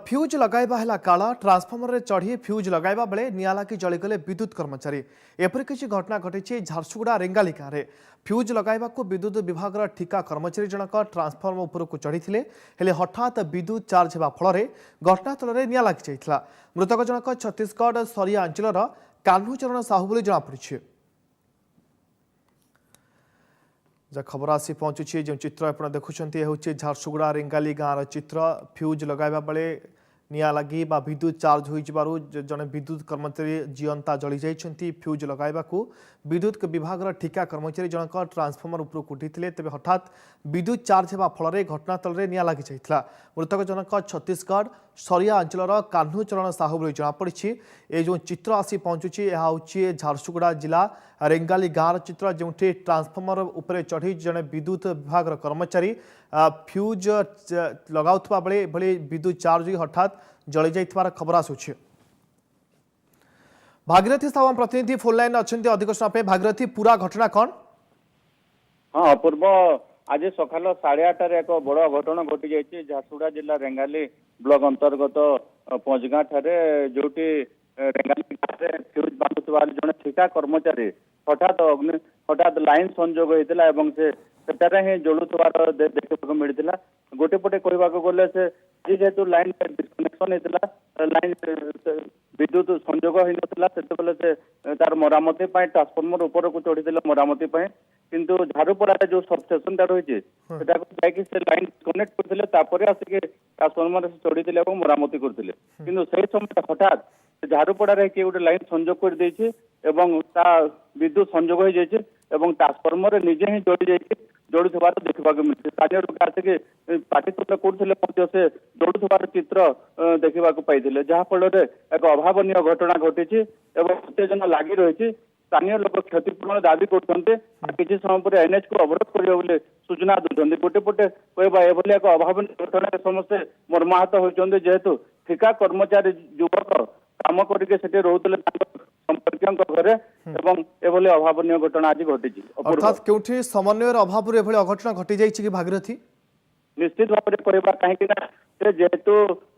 Fuse लगाइबा है काला transformer रे चढ़ी फ्यूज लगाइबा बेले निया लागी जलीगले विद्युत कर्मचारी एपरि किछि घटना घटी झारसुगुड़ा रेंगाली गाँव में फ्यूज लगाइबा को विद्युत विभाग ठिका कर्मचारी जनक ट्रांसफॉर्मर उपर को चढ़ी हेले हठात विद्युत चार्ज होगा फल घटनास्थल में निया लागी जाइथिला। मृतक जनक छत्तीसगढ़ सरिया अंचल कान्हूचरण साहू बोली जमापड़ी। खबर आसी पहुंचुची जो चित्र आप देखुं झारसुगुड़ा रेंगाली गाँव चित्र फ्यूज लगाइबा बेले निया लगी विद्युत चार्ज हो जड़े विद्युत कर्मचारी जीवंता जली जाइछंती। फ्यूज लगाइबा विद्युत विभाग ठिका कर्मचारी जनक ट्रांसफॉर्मर उपर उठी तेज हठात विद्युत चार्ज होगा फल घटनास्थल में निया लगी जाइथिला। मृतक जनक छत्तीसगढ़ सरिया अंचल कान्हूचरण साहू बोली जमापड़ी। ये जो चित्र आसी पहुंचुची यह हूँ झारसुगुड़ा जिला रेंगाली गाँव चित्र जो ट्रांसफॉर्मर उपर चढ़ी जड़े विद्युत विभाग कर्मचारी फ्यूज लगाउथबा बेले भली विद्युत चार्ज हठात जली जाइथिबार खबर आसुछि। भागीरथी साहब प्रतिनिधि फोन लाइन अच्छे अधिक समय भागीरथी पूरा घटना कौन? हाँ पूर्व आज सकाल 8:30 एक बड़ घटना घटी जाइए झारसुगुड़ा जिला रेंगाली ब्लॉक अंतर्गत पंचगाँ ठारे जो रेंगाली गाँव फ्यूज बांधुवा जड़े ठिका कर्मचारी हठात लाइन संजोग होता से सेटारे ही जलुवार देखा मिलता। गोटे पटे कहवाक गले से जेहेतु लाइन डिस्कनेक्शन होता लाइन विद्युत संजोग होता से तार मरामती ट्रांसफॉर्मर ऊपर को चढ़ी मरामती किंतु झारुपड़ा जो सबस्टेशन रही से लाइन डिस्कनेक्ट करते आसिक ट्रांसफॉर्मर से चढ़ी मरामती करते किंतु से समय हठात झारुपड़ा किए गोटे लाइन संजोग कर विद्युत संजोग हो जाए ट्रांसफॉर्मर निजे ही जोड़ुवार देखा मिलती। स्थानीय लोग आसिक पाटितुंड करते से जोड़ुवार चित्र देखा पाई जहाँफल एक अभावन घटना घटी उत्तेजना लगी रही। स्थानीय लोग क्षतिपूरण दाबी कर समय पर एनएच को अवरोध करेंगे सूचना दूसरी। गोटे पटे कहवा एभली एक अभावन घटना समस्ते मर्माहत होती जेहेतु ठिका कर्मचारी युवक काम करके रोते संपर्क घरे एभली अभावन घटना आज घटी। अर्थात क्योंठी समन्वयर अभाव अघटना घटी जाइए भागीरथी निश्चित भाव में कहवा कहीं जेहेतु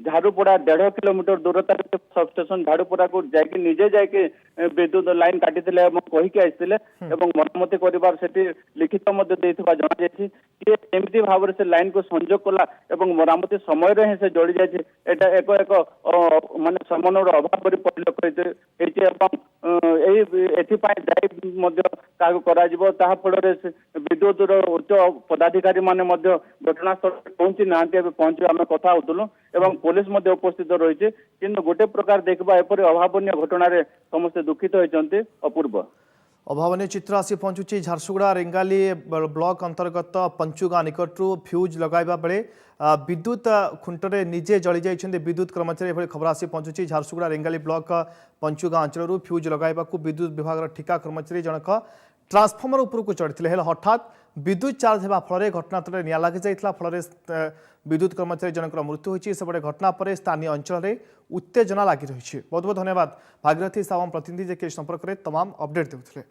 झारुपड़ा 1.5 किलोमीटर दूरता सबस्टेशन झारुपड़ा को जाके निजे जाके विद्युत लाइन काटी कहीकि आसते मरम्मती कर लिखित जमी भाव से लाइन को संजोग कला मरामती समय ही से जड़ी जाए एक माने समन्वयर अभाव परिलक्षित फल विद्युत उच्च पदाधिकारी माने घटनास्थल पहुंची ना पहुंचे आम कथा होलु पुलिस उपस्थित रही किंतु गोटे प्रकार देखा एपरी अभावन घटन समस्ते दुखित होती। अपूर्व अभावन चित्र आसी पहुंचुची झारसुगुड़ा रेंगाली ब्लॉक अंतर्गत पंचुगाँ निकटू फ्यूज लगाइबा बेले विद्युत खुंटरे निजे जली जाइछन्ते विद्युत कर्मचारी एभली खबर आसी पहुंचुची। झारसुगुड़ा रेंगाली ब्लॉक पंचुगाँ अंचल फ्यूज लगाइबा विद्युत विभाग ठिका कर्मचारी जनक ट्रांसफॉर्मर उपर को चढ़ी हठात विद्युत चार्ज होगा फल घटनास्थल में निया लगी जाइथिला फल विद्युत कर्मचारी जनक मृत्यु होती। सेपटे घटना पर स्थानीय अंचल में उत्तेजना लगी रही। बहुत बहुत धन्यवाद भागीरथी साहब प्रतिनिधि जे संपर्क में तमाम अपडेट देते।